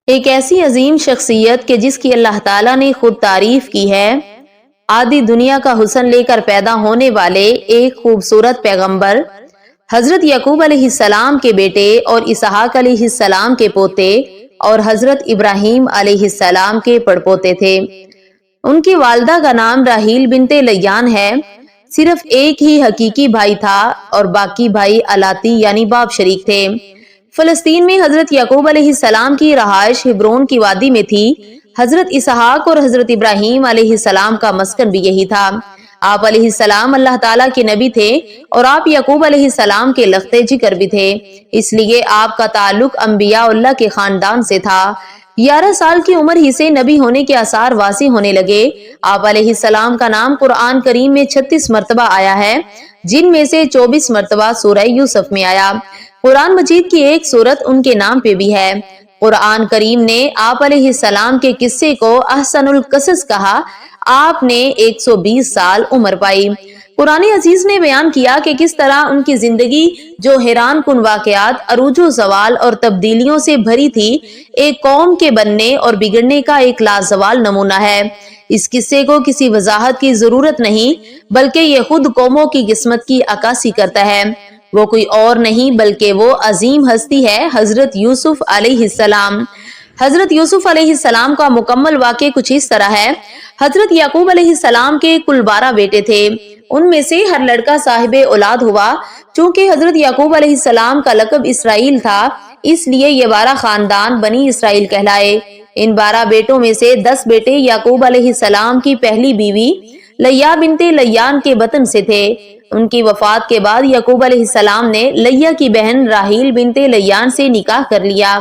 ایک ایسی عظیم شخصیت کہ جس کی اللہ تعالیٰ نے خود تعریف کی ہے، آدھی دنیا کا حسن لے کر پیدا ہونے والے ایک خوبصورت پیغمبر، حضرت یعقوب علیہ السلام کے بیٹے اور اسحاق علیہ السلام کے پوتے اور حضرت ابراہیم علیہ السلام کے پڑپوتے تھے۔ ان کی والدہ کا نام راحیل بنت لیان ہے۔ صرف ایک ہی حقیقی بھائی تھا اور باقی بھائی الاتی یعنی باپ شریک تھے۔ فلسطین میں حضرت یعقوب علیہ السلام کی رہائش ہبرون کی وادی میں تھی۔ حضرت اسحاق اور حضرت ابراہیم علیہ السلام کا مسکن بھی یہی تھا۔ آپ علیہ السلام اللہ تعالیٰ کے نبی تھے اور آپ یعقوب علیہ السلام کے لختے جگر بھی تھے، اس لیے آپ کا تعلق انبیاء اللہ کے خاندان سے تھا۔ 11 سال کی عمر ہی سے نبی ہونے کے آثار واضح ہونے لگے۔ آپ علیہ السلام کا نام قرآن کریم میں 36 مرتبہ آیا ہے، جن میں سے 24 مرتبہ سورہ یوسف میں آیا۔ قرآن مجید کی ایک سورت ان کے نام پہ بھی ہے۔ قرآن کریم نے آپ علیہ السلام کے قصے کو احسن القصص کہا۔ آپ نے 120 سال عمر پائی۔ قرآن عزیز نے بیان کیا کہ کس طرح ان کی زندگی جو حیران کن واقعات، عروج و زوال اور تبدیلیوں سے بھری تھی، ایک قوم کے بننے اور بگڑنے کا ایک لازوال نمونہ ہے۔ اس قصے کو کسی وضاحت کی ضرورت نہیں، بلکہ یہ خود قوموں کی قسمت کی عکاسی کرتا ہے۔ وہ کوئی اور نہیں بلکہ وہ عظیم ہستی ہے، حضرت یوسف علیہ السلام۔ حضرت یوسف علیہ السلام کا مکمل واقعہ کچھ اس طرح ہے۔ حضرت یعقوب علیہ السلام کے کل 12 بیٹے تھے، ان میں سے ہر لڑکا صاحب اولاد ہوا۔ چونکہ حضرت یعقوب علیہ السلام کا لقب اسرائیل تھا، اس لیے یہ 12 خاندان بنی اسرائیل کہلائے۔ ان 12 بیٹوں میں سے 10 بیٹے یعقوب علیہ السلام کی پہلی بیوی لیہ بنت لیان کے بطن سے تھے۔ ان کی وفات کے بعد یعقوب علیہ السلام نے لیہ کی بہن راحیل بنت لیان سے نکاح کر لیا۔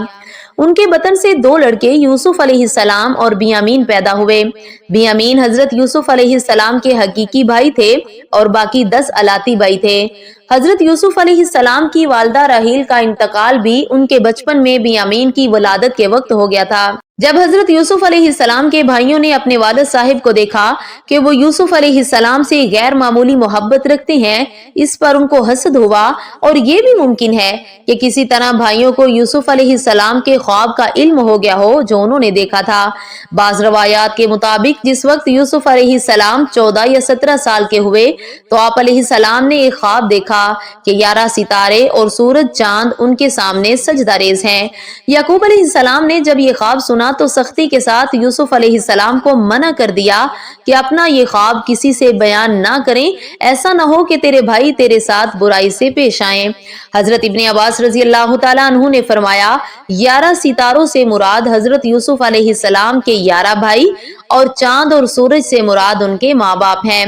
ان کے بطن سے 2 لڑکے یوسف علیہ السلام اور بنیامین پیدا ہوئے۔ بنیامین حضرت یوسف علیہ السلام کے حقیقی بھائی تھے اور باقی 10 الاتی بھائی تھے۔ حضرت یوسف علیہ السلام کی والدہ راحیل کا انتقال بھی ان کے بچپن میں بنیامین کی ولادت کے وقت ہو گیا تھا۔ جب حضرت یوسف علیہ السلام کے بھائیوں نے اپنے والد صاحب کو دیکھا کہ وہ یوسف علیہ السلام سے غیر معمولی محبت رکھتے ہیں، اس پر ان کو حسد ہوا، اور یہ بھی ممکن ہے کہ کسی طرح بھائیوں کو یوسف علیہ السلام کے خواب کا علم ہو گیا ہو جو انہوں نے دیکھا تھا۔ بعض روایات کے مطابق جس وقت یوسف علیہ السلام 14 یا 17 سال کے ہوئے تو آپ علیہ السلام نے ایک خواب دیکھا کہ 11 ستارے اور سورج چاند ان کے سامنے سجدہ ریز ہیں۔ یعقوب علیہ السلام نے جب یہ خواب سنا تو سختی کے ساتھ یوسف علیہ السلام کو منع کر دیا کہ اپنا یہ خواب کسی سے بیان نہ کریں، ایسا نہ ہو کہ تیرے بھائی تیرے ساتھ برائی سے پیش آئیں۔ حضرت ابن عباس رضی اللہ تعالیٰ عنہ نے فرمایا، 11 ستاروں سے مراد حضرت یوسف علیہ السلام کے 11 بھائی اور چاند اور سورج سے مراد ان کے ماں باپ ہیں۔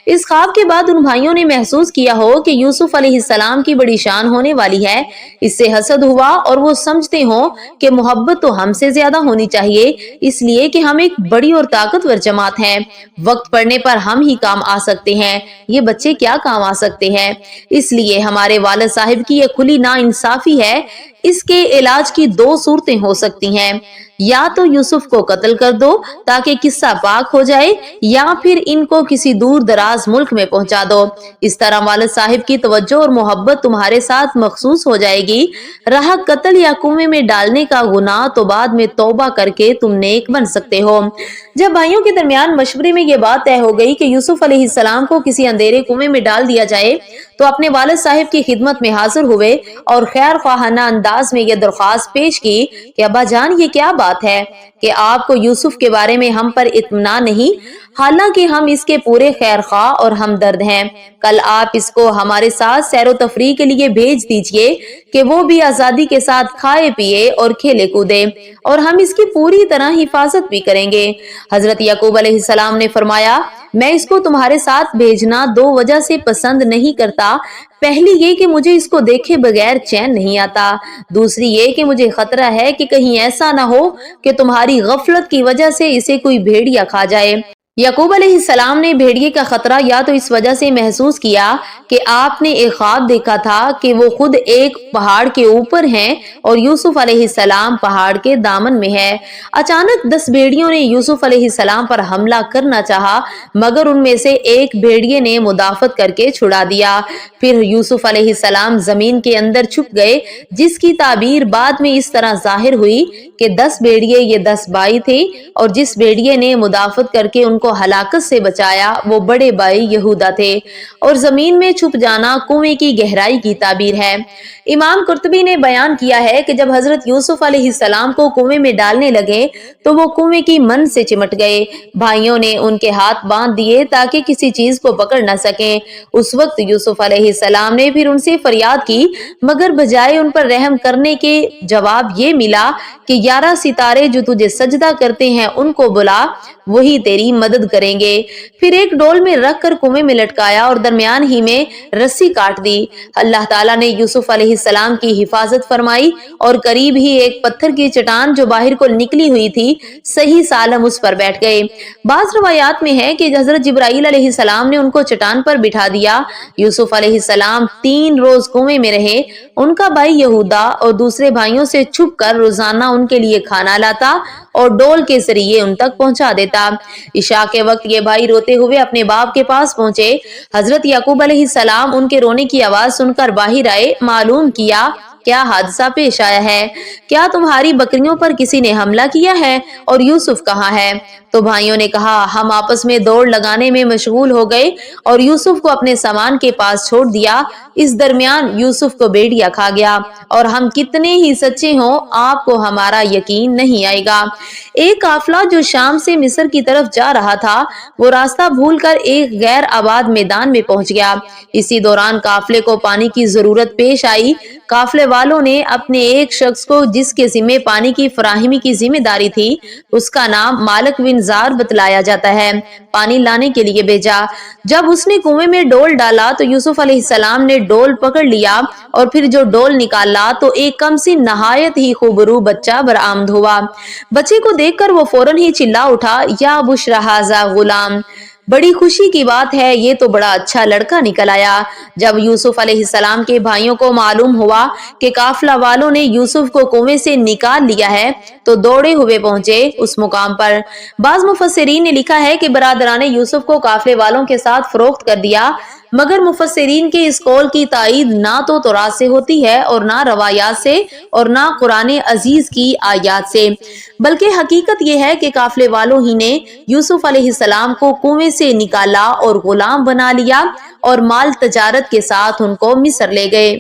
اس خواب کے بعد ان بھائیوں نے محسوس کیا ہو کہ یوسف علیہ السلام کی بڑی شان ہونے والی ہے، اس سے حسد ہوا اور وہ سمجھتے ہوں کہ محبت تو ہم سے زیادہ ہونی چاہیے، اس لیے کہ ہم ایک بڑی اور طاقتور جماعت ہیں، وقت پڑنے پر ہم ہی کام آ سکتے ہیں، یہ بچے کیا کام آ سکتے ہیں۔ اس لیے ہمارے والد صاحب کی یہ کھلی ناانصافی ہے۔ اس کے علاج کی 2 صورتیں ہو سکتی ہیں، یا تو یوسف کو قتل کر دو تاکہ قصہ پاک ہو جائے، یا پھر ان کو کسی دور دراز ملک میں پہنچا دو، اس طرح والد صاحب کی توجہ اور محبت تمہارے ساتھ مخصوص ہو جائے گی۔ رہا قتل یا کنویں میں ڈالنے کا گناہ تو بعد میں توبہ کر کے تم نیک بن سکتے ہو۔ جب بھائیوں کے درمیان مشورے میں یہ بات طے ہو گئی کہ یوسف علیہ السلام کو کسی اندھیرے کنویں میں ڈال دیا جائے تو اپنے والد صاحب کی خدمت میں حاضر ہوئے اور خیر خواہانہ انداز میں یہ درخواست پیش کی کہ ابا جان، یہ کیا بات ہے کہ آپ کو یوسف کے بارے میں ہم پر اطمینان نہیں، حالانکہ ہم اس کے پورے خیر خواہ اور ہمدرد ہیں۔ کل آپ اس کو ہمارے ساتھ سیر و تفریح کے لیے بھیج دیجئے کہ وہ بھی آزادی کے ساتھ کھائے پیے اور کھیلے کودے، اور ہم اس کی پوری طرح حفاظت بھی کریں گے۔ حضرت یعقوب علیہ السلام نے فرمایا، میں اس کو تمہارے ساتھ بھیجنا 2 وجہ سے پسند نہیں کرتا۔ پہلی یہ کہ مجھے اس کو دیکھے بغیر چین نہیں آتا، دوسری یہ کہ مجھے خطرہ ہے کہ کہیں ایسا نہ ہو کہ تمہاری غفلت کی وجہ سے اسے کوئی بھیڑیا کھا جائے۔ याकूब अलैहिस्सलाम ने भेड़िए का खतरा या तो इस वजह से महसूस किया कि आपने एक ख्वाब देखा था कि वो खुद एक पहाड़ के ऊपर हैं और यूसुफ अलैहिस्सलाम पहाड़ के दामन में है। अचानक 10 भेड़ियों ने यूसुफ अलैहिस्सलाम पर हमला करना चाहा, मगर उनमें से एक भेड़िए ने मुदाफत करके छुड़ा दिया। फिर यूसुफ अलैहिस्सलाम जमीन के अंदर छुप गए, जिसकी ताबीर बाद में इस तरह जाहिर हुई कि 10 भेड़िए ये 10 भाई थे और जिस भेड़िए ने मुदाफत करके उनको हलाकत से बचाया वो बड़े भाई यहूदा थे। और जमीन में छुप जाना कुएं की गहराई की ताबीर है। इमाम कुर्तुबी ने बयान किया है कि जब हजरत यूसुफ अलैहिस्सलाम को कुएं में डालने लगे तो वो कुएं की मन से चिमट गए। भाइयों ने उनके हाथ बांध दिए ताकि किसी चीज को पकड़ न सके। उस वक्त यूसुफ अलैहिस्सलाम ने फिर उनसे फरियाद की, मगर बजाय उन पर रहम करने के जवाब ये मिला कि 11 सितारे जो तुझे सजदा करते हैं उनको बुला, वही तेरी मदद करेंगे। फिर एक डोल में रख कर कुएं में लटकाया और दरमियान ही में रस्सी काट दी। अल्लाह ताला ने यूसुफ अलैहिस्सलाम की हिफाजत फरमाई और करीब ही एक पत्थर की चट्टान जो बाहर को निकली हुई थी सही सालम उस पर बैठ गए। बाज़ रवायात में है कि हजरत जिब्राईल अलैहिस्सलाम ने उनको चट्टान पर बिठा दिया। यूसुफ अलैहिस्सलाम 3 रोज कुएं में रहे। उनका भाई यहूदा और दूसरे भाइयों से छुप कर रोजाना उनके लिए खाना लाता और डोल के जरिए उन तक पहुंचा देता। इशा के वक्त ये भाई रोते हुए अपने बाप के पास पहुंचे। हजरत याकूब अलैहिस्सलाम उनके रोने की आवाज सुनकर बाहर आए। मालूम किया क्या हादसा पेश आया है, क्या तुम्हारी बकरियों पर किसी ने हमला किया है और यूसुफ कहाँ है? तो भाइयों ने कहा, हम आपस में दौड़ लगाने में मशगूल हो गए और यूसुफ को अपने सामान के पास छोड़ दिया। इस दरमियान यूसुफ को भेड़िया खा गया और हम कितने ही सच्चे हों आपको हमारा यकीन नहीं आएगा। एक काफिला जो शाम से मिस्र की तरफ जा रहा था वो रास्ता भूलकर एक गैर आबाद मैदान में पहुंच गया। इसी दौरान काफिले को पानी की जरूरत पेश आई। काफिले वालों ने अपने एक शख्स को जिसके जिम्मे पानी की फराहमी की जिम्मेदारी थी, उसका नाम मालिक बिन जार बतलाया जाता है, पानी लाने के लिए भेजा। जब उसने कुएं में डोल डाला तो यूसुफ अलैहिस्सलाम ने डोल पकड़ लिया और फिर जो डोल निकाला तो एक कमसिन नहायत ही खूबरू बच्चा बरामद हुआ। बच्चे को देखकर वो फौरन ही चिल्ला उठा, या बुशरा हाजा गुलाम, बड़ी खुशी की बात है, ये तो बड़ा अच्छा लड़का निकल आया। जब यूसुफ अलैहिस्सलाम के भाइयों को मालूम हुआ कि काफिला वालों ने यूसुफ को कुएं से निकाल लिया है तो दौड़े हुए पहुंचे उस मुकाम पर। बाज़ मुफस्सिरीन ने लिखा है कि बरादरान यूसुफ को काफिले वालों के साथ फरोख्त कर दिया, मगर मुफस्सिरीन के इस कौल की ताईद ना तो तौरात से होती है और ना रवायात से और ना कुरान अजीज की आयात से, बल्कि हकीकत यह है कि काफिले वालों ही ने यूसुफ अलैहिस्सलाम को कुएं से निकाला और गुलाम बना लिया और माल तजारत के साथ उनको मिस्र ले गए।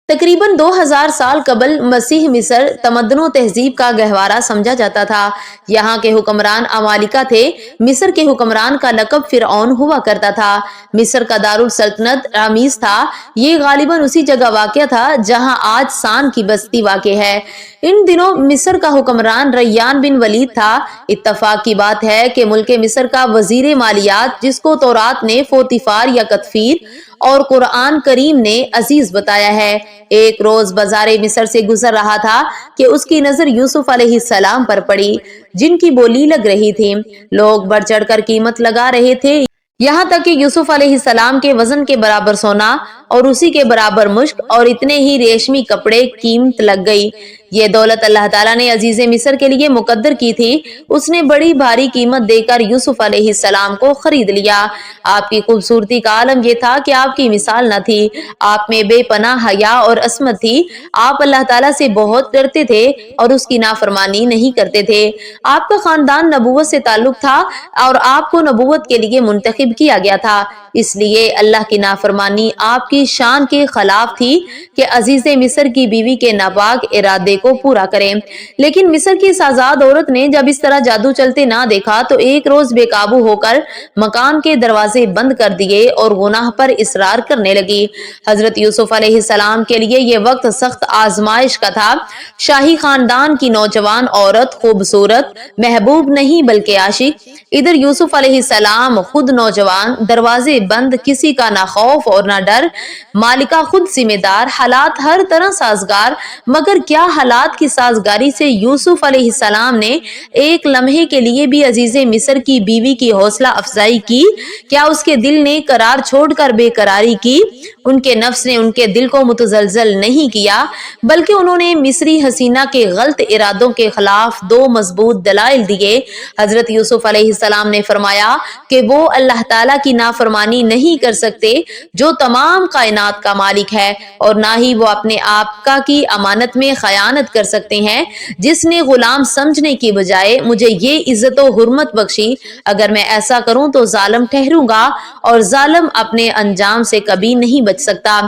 तकरीबन 2000 साल कबल मसीह मिस्र तमद्दुन तहजीब का गहवारा समझा जाता था। यहाँ के हुक्मरान अमालिका थे। मिस्र के हुक्मरान का लक़ब फिरऔन हुआ करता था। मिस्र का दारुल सल्तनत रामीस था। ये गालिबन उसी जगह वाक़या था जहाँ आज सान की बस्ती वाक़या है। इन दिनों मिस्र का हुक्मरान रैयान बिन वलीद था। इत्तफाक की बात है कि मुल्क मिस्र का वजीर मालियात, जिसको तौरात ने फोतिफार या कतफीर और कुरान करीम ने अजीज बताया है, एक रोज बाजारे मिस्र से गुजर रहा था कि उसकी नजर यूसुफ अलैहिस्सलाम पर पड़ी, जिनकी बोली लग रही थी। लोग बढ़ चढ़कर कीमत लगा रहे थे, यहाँ तक कि यूसुफ अलैहिस्सलाम के वजन के बराबर सोना और उसी के बराबर मुश्क और इतने ही रेशमी कपड़े कीमत लग गई। ये दौलत अल्लाह ताला ने अजीजे मिस्र के लिए मुकद्दर की थी। उसने बड़ी भारी कीमत देकर यूसुफ अलैहिस्सलाम को खरीद लिया। आपकी खूबसूरती का आलम यह था कि आपकी मिसाल न थी। आप में बेपनाह हया और असमत थी। आप अल्लाह ताला से बहुत डरते थे और उसकी नाफरमानी नहीं करते थे। आपका खानदान नबूवत से ताल्लुक था और आपको नबूवत के लिए मुंतखब किया गया था। इसलिए अल्लाह की नाफरमानी आपकी शान के खिलाफ थी कि अजीजे मिस्र की बीवी के नापाक इरादे को पूरा करें। लेकिन मिस्र की इस आजाद औरत ने जब इस तरह जादू चलते ना देखा तो एक रोज बेकाबू होकर मकान के दरवाजे बंद कर दिए और गुनाह पर इसरार करने लगी। हजरत यूसुफ अलैहिस्सलाम के लिए यह वक्त सख्त आजमाइश का था। शाही खानदान की नौजवान औरत, खूबसूरत, महबूब नहीं बल्कि आशिक। इधर यूसुफ अलैहिस्सलाम खुद नौजवान, दरवाजे बंद, किसी का ना खौफ और ना डर, मालिका खुद जिम्मेदार, हालात हर तरह साजगार। मगर क्या हालात की साजगारी से यूसुफ अलैहिस्सलाम ने एक लम्हे के लिए भी अजीजे मिस्र की बीवी की हौसला अफजाई की? क्या उसके दिल ने करार छोड़कर बेकरारी की? उनके नफ्स ने उनके दिल को मुतजलजल नहीं किया, बल्कि उन्होंने मिस्री हसीना के गलत इरादों के खिलाफ दो मजबूत दलाइल दिए। हजरत यूसुफ अलैहिस्सलाम ने फरमाया कि वो अल्लाह ताला की नाफरमानी नहीं कर सकते जो तमाम कायनात का मालिक है, और ना ही वो अपने आपका की अमानत में खयानत कर सकते हैं जिसने गुलाम समझने की बजाय मुझे ये इज्जत और हुर्मत बख्शी। अगर मैं ऐसा करूं तो जालिम ठहरूंगा और जालिम अपने अंजाम से कभी नहीं बच सकता।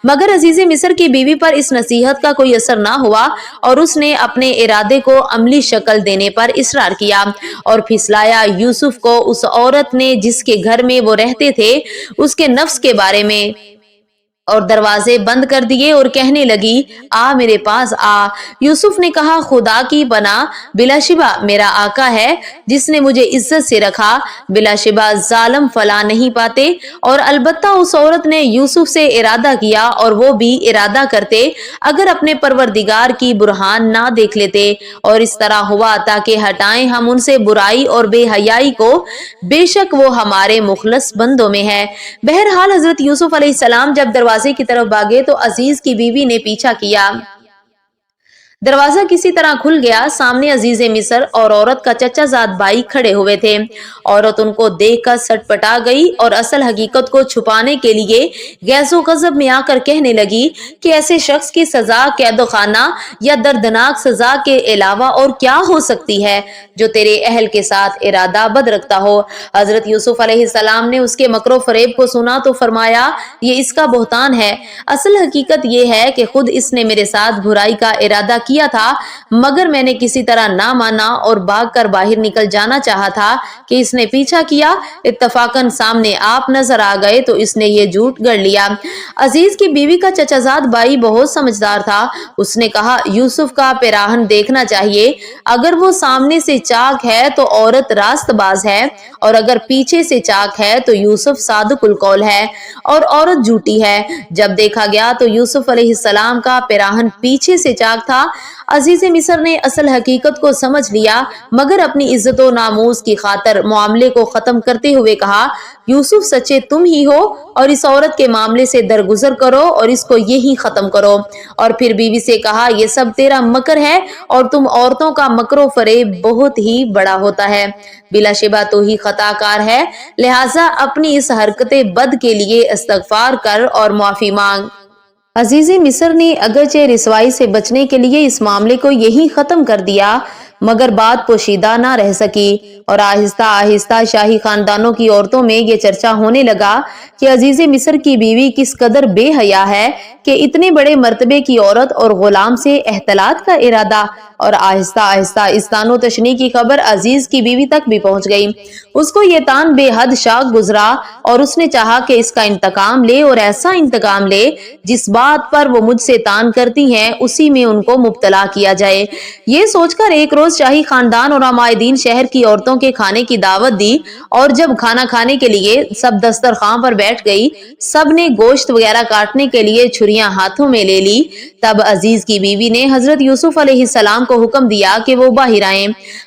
मगर अजीजे मिस्र की बीवी पर इस नसीहत का कोई असर ना हुआ और उसने अपने इरादे को अमली शक्ल देने पर इसरार किया और फिसलाया यूसुफ को उस औरत ने जिसके घर में वो रहते थे उसके नफ्स के बारे में, और दरवाजे बंद कर दिए और कहने लगी, आ मेरे पास आ। यूसुफ ने कहा, खुदा की पनाह, बिलाशिबा मेरा आका है जिसने मुझे इज्जत से रखा, बिलाशिबा जालिम फला नहीं पाते। और अलबत्ता उस औरत ने यूसुफ से इरादा किया और वो भी इरादा करते अगर अपने परवरदिगार की बुरहान ना देख लेते, और इस तरह हुआ ताकि हटाएं हम उनसे बुराई और बेहयाई को, बेशक वो हमारे मुखलस बंदों में है। बहरहाल हजरत यूसुफ अलैहिस्सलाम जब दरवाजे की तरफ भागे तो अजीज की बीवी ने पीछा किया। दरवाजा किसी तरह खुल गया। सामने अजीजे मिस्र और औरत का चचाजाद भाई खड़े हुए थे। औरत उनको देखकर सटपटा गई और असल हकीकत को छुपाने के लिए गैसो गजब में आकर कहने लगी कि ऐसे शख्स की सजा कैद खाना या दर्दनाक सजा के अलावा और क्या हो सकती है जो तेरे अहल के साथ इरादा बद रखता हो। हजरत यूसुफ अलैहिस्सलाम ने उसके मकरो फरेब को सुना तो फरमाया, ये इसका बोहतान है। असल हकीकत ये है कि खुद इसने मेरे साथ बुराई का इरादा किया था, मगर मैंने किसी तरह ना माना और भागकर बाहर निकल जाना चाहा था कि इसने पीछा किया। इत्तफाकन सामने आप नजर आ गए तो इसने ये झूठ गढ़ लिया। अजीज की बीवी का चचाजाद भाई बहुत समझदार था। उसने कहा, यूसुफ का पिराहन देखना चाहिए। अगर वो सामने से चाक है तो औरत रास्तबाज है, और अगर पीछे से चाक है तो यूसुफ सादुकुल कौल है और औरत झूठी है। जब देखा गया तो यूसुफ अलैहिस्सलाम का पिराहन पीछे से चाक था। अजीज मिस्र ने असल हकीकत को समझ लिया, मगर अपनी इज्जत और नामूस की खातर मामले को खत्म करते हुए कहा, यूसुफ सच्चे तुम ही हो, और इस औरत के मामले से दरगुजर करो और इसको यही खत्म करो। और फिर बीवी से कहा, यह सब तेरा मकर है और तुम औरतों का मकरो फरेब बहुत ही बड़ा होता है। बिलाशिबा तो ही खताकार है, लिहाजा अपनी इस हरकते बद के लिए इस्तगफार कर और माफी मांग। अजीज़े मिस्र ने अगरचे रिसवाई से बचने के लिए इस मामले को यही खत्म कर दिया, मगर बात पोशीदा ना रह सकी और आहिस्ता आहिस्ता शाही खानदानों की औरतों में ये चर्चा होने लगा कि अजीज़े मिस्र की बीवी किस कदर बेहया है कि इतने बड़े मर्तबे की औरत और गुलाम से एहतलात का इरादा। और आहिस्ता आहिस्ता इस तानो तशनी की खबर अजीज की बीवी तक भी पहुंच गई। उसको ये तान बेहद शाक गुजरा और उसने चाहा कि इसका इंतकाम ले, और ऐसा इंतकाम ले जिस बात पर वो मुझसे तान करती हैं उसी में उनको मुब्तला किया जाए। ये सोचकर एक रोज शाही खानदान और अमायदीन शहर की औरतों के खाने की दावत दी, और जब खाना खाने के लिए सब दस्तरखान पर बैठ गई, सब ने गोश्त वगैरह काटने के लिए छुरियां हाथों में ले ली। तब अजीज की बीवी ने हजरत यूसुफ अलैहिस्सलाम को हुक्म दिया कि वो बाहर आए।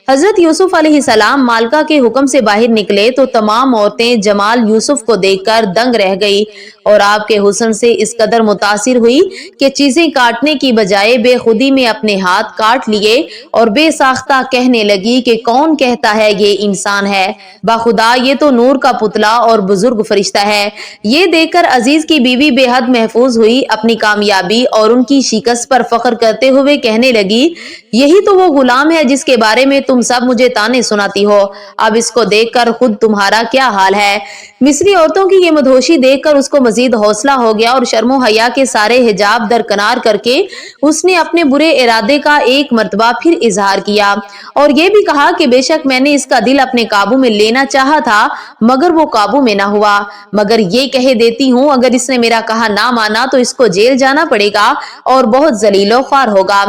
हजरत यूसुफ अलैहिस्सलाम मालका के हुक्म से बाहर निकले तो तमाम औरतें जमाल यूसुफ को देखकर दंग रह गई और आपके हुस्न से इस कदर मुतासिर हुई कि चीजें काटने की बजाय बेखुदी में अपने हाथ काट लिए और बेसाख्ता कहने लगी कि कौन कहता है ये इंसान है, बाखुदा ये तो नूर का पुतला और बुजुर्ग फरिश्ता है। ये देखकर अजीज की बीवी बेहद महफूज हुई। अपनी कामयाबी और उनकी शिकस्त पर फख्र करते हुए कहने लगी, यही तो वो गुलाम है जिसके बारे में तुम सब मुझे ताने सुनाती हो। अब इसको देखकर खुद तुम्हारा क्या हाल है। मिस्री औरतों की ये मदहोशी देखकर उसको मजीद हौसला हो गया और शर्मो हया के सारे हिजाब दरकनार करके उसने अपने बुरे इरादे का एक मर्तबा फिर इजहार किया और ये भी कहा कि बेशक मैंने इसका दिल अपने काबू में लेना चाहा था मगर वो काबू में ना हुआ। मगर ये कहे देती हूँ, अगर इसने मेरा कहा ना माना तो इसको जेल जाना पड़ेगा اور بہت ذلیل و خوار ہوگا۔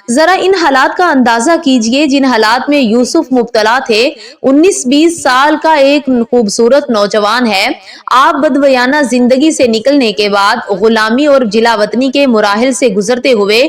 ذرا ان حالات کا اندازہ کیجئے جن حالات میں یوسف مبتلا تھے۔ 19-20 سال کا ایک خوبصورت نوجوان ہے۔ آپ بدویانہ زندگی سے نکلنے کے بعد غلامی اور جلا وطنی کے مراحل سے گزرتے ہوئے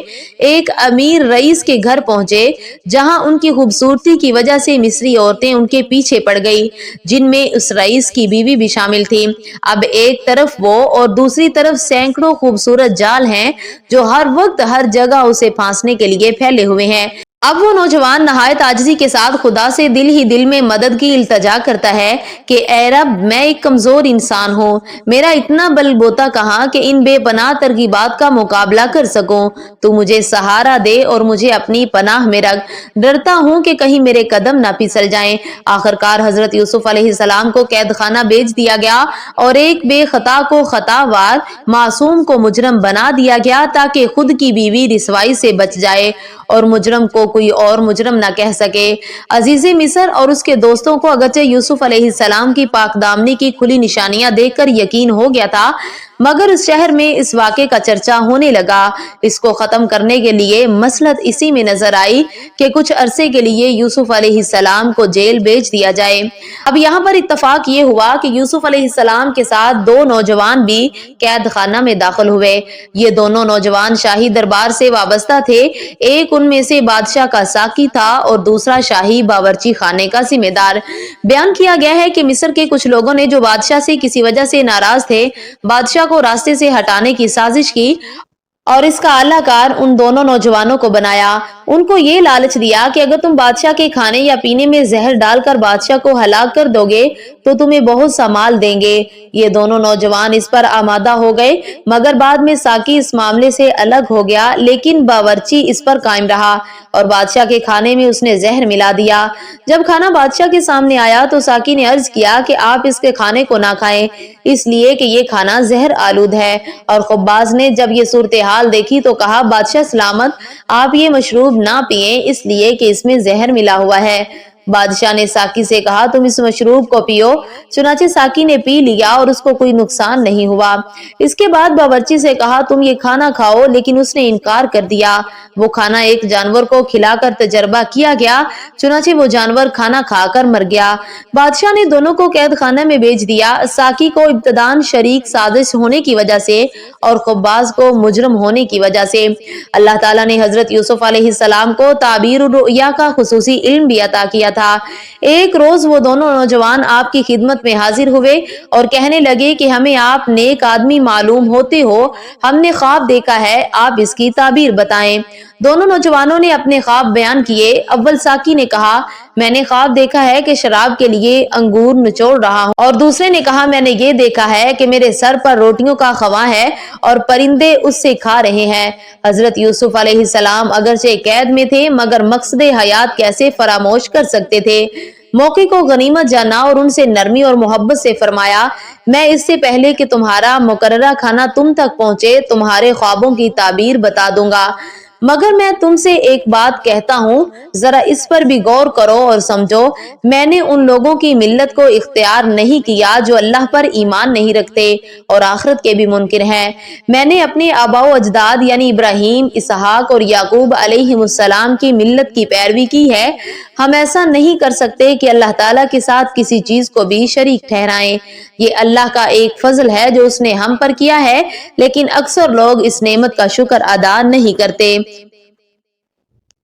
ایک امیر رئیس کے گھر پہنچے، جہاں ان کی خوبصورتی کی وجہ سے مصری عورتیں ان کے پیچھے پڑ گئی، جن میں اس رئیس کی بیوی بھی شامل تھی۔ اب ایک طرف وہ اور دوسری طرف سینکڑوں خوبصورت جال ہیں جو ہر وقت ہر جگہ اسے پھانسنے کے لیے پھیلے ہوئے ہیں۔ اب وہ نوجوان نہایت عاجزی کے ساتھ خدا سے دل ہی دل میں مدد کی التجا کرتا ہے کہ اے رب، میں ایک کمزور انسان ہوں، میرا اتنا بل بوتا کہاں کہ ان بے پناہ ترغیبات کا مقابلہ کر سکوں۔ تو مجھے سہارا دے اور مجھے اپنی پناہ میں رکھ، ڈرتا ہوں کہ کہیں میرے قدم نہ پھسل جائیں۔ آخرکار حضرت یوسف علیہ السلام کو قید خانہ بھیج دیا گیا اور ایک بے خطا کو خطا وار، معصوم کو مجرم بنا دیا گیا تاکہ خود کی بیوی رسوائی سے بچ جائے اور مجرم کو کوئی اور مجرم نہ کہہ سکے۔ عزیز مصر اور اس کے دوستوں کو اگرچہ یوسف علیہ السلام کی پاک دامنی کی کھلی نشانیاں دیکھ کر یقین ہو گیا تھا، مگر اس شہر میں اس واقعے کا چرچا ہونے لگا۔ اس کو ختم کرنے کے لیے مصلحت اسی میں نظر آئی کہ کچھ عرصے کے لیے یوسف علیہ السلام کو جیل بھیج دیا جائے۔ اب یہاں پر اتفاق یہ ہوا کہ یوسف علیہ السلام کے ساتھ 2 نوجوان بھی قید خانہ میں داخل ہوئے۔ یہ دونوں نوجوان شاہی دربار سے وابستہ تھے۔ ایک ان میں سے بادشاہ کا ساقی تھا اور دوسرا شاہی باورچی خانے کا ذمہ دار۔ بیان کیا گیا ہے کہ مصر کے کچھ لوگوں نے جو بادشاہ سے کسی وجہ سے ناراض تھے، بادشاہ کو راستے سے ہٹانے کی سازش کی اور اس کا اعلیٰ کار ان دونوں نوجوانوں کو بنایا۔ ان کو یہ لالچ دیا کہ اگر تم بادشاہ کے کھانے یا پینے میں زہر ڈال کر بادشاہ کو ہلاک کر دو گے تو تمہیں بہت سا مال دیں گے۔ یہ دونوں نوجوان اس پر آمادہ ہو گئے، مگر بعد میں ساقی اس معاملے سے الگ ہو گیا، لیکن باورچی اس پر قائم رہا اور بادشاہ کے کھانے میں اس نے زہر ملا دیا۔ جب کھانا بادشاہ کے سامنے آیا تو ساقی نے عرض کیا کہ آپ اس کے کھانے کو نہ کھائیں، اس لیے کہ یہ کھانا زہر آلود ہے۔ اور خباز نے جب یہ صورتحال دیکھی تو کہا، بادشاہ سلامت، آپ یہ مشروب نہ پیئیں، اس لیے کہ اس میں زہر ملا ہوا ہے۔ بادشاہ نے ساقی سے کہا، تم اس مشروب کو پیو۔ چنانچہ ساقی نے پی لیا اور اس کو کوئی نقصان نہیں ہوا۔ اس کے بعد باورچی سے کہا، تم یہ کھانا کھاؤ، لیکن اس نے انکار کر دیا۔ وہ کھانا ایک جانور کو کھلا کر تجربہ کیا گیا، چنانچہ وہ جانور کھانا کھا کر مر گیا۔ بادشاہ نے دونوں کو قید خانہ میں بھیج دیا، ساقی کو ابتداً شریک سازش ہونے کی وجہ سے اور خباز کو مجرم ہونے کی وجہ سے۔ اللہ تعالیٰ نے حضرت یوسف علیہ السلام کو تعبیر الرؤیا کا خصوصی علم بھی عطا کیا تھا۔ ایک روز وہ دونوں نوجوان آپ کی خدمت میں حاضر ہوئے اور کہنے لگے کہ ہمیں آپ نیک آدمی معلوم ہوتے ہو، ہم نے خواب دیکھا ہے، آپ اس کی تعبیر بتائیں۔ دونوں نوجوانوں نے اپنے خواب بیان کیے۔ اول ساقی نے کہا، میں نے خواب دیکھا ہے کہ شراب کے لیے انگور نچوڑ رہا ہوں، اور دوسرے نے کہا، میں نے یہ دیکھا ہے کہ میرے سر پر روٹیوں کا خواہ ہے اور پرندے اس سے کھا رہے ہیں۔ حضرت یوسف علیہ السلام اگرچہ قید میں تھے، مگر مقصد حیات کیسے فراموش کر سکتے تھے؟ موقع کو غنیمت جانا اور ان سے نرمی اور محبت سے فرمایا، میں اس سے پہلے کہ تمہارا مقررہ کھانا تم تک پہنچے تمہارے خوابوں کی تعبیر بتا دوں گا، مگر میں تم سے ایک بات کہتا ہوں، ذرا اس پر بھی غور کرو اور سمجھو۔ میں نے ان لوگوں کی ملت کو اختیار نہیں کیا جو اللہ پر ایمان نہیں رکھتے اور آخرت کے بھی منکر ہیں۔ میں نے اپنے آباء و اجداد یعنی ابراہیم، اسحاق اور یعقوب علیہ السلام کی ملت کی پیروی کی ہے۔ ہم ایسا نہیں کر سکتے کہ اللہ تعالیٰ کے ساتھ کسی چیز کو بھی شریک ٹھہرائیں۔ یہ اللہ کا ایک فضل ہے جو اس نے ہم پر کیا ہے، لیکن اکثر لوگ اس نعمت کا شکر ادا نہیں کرتے۔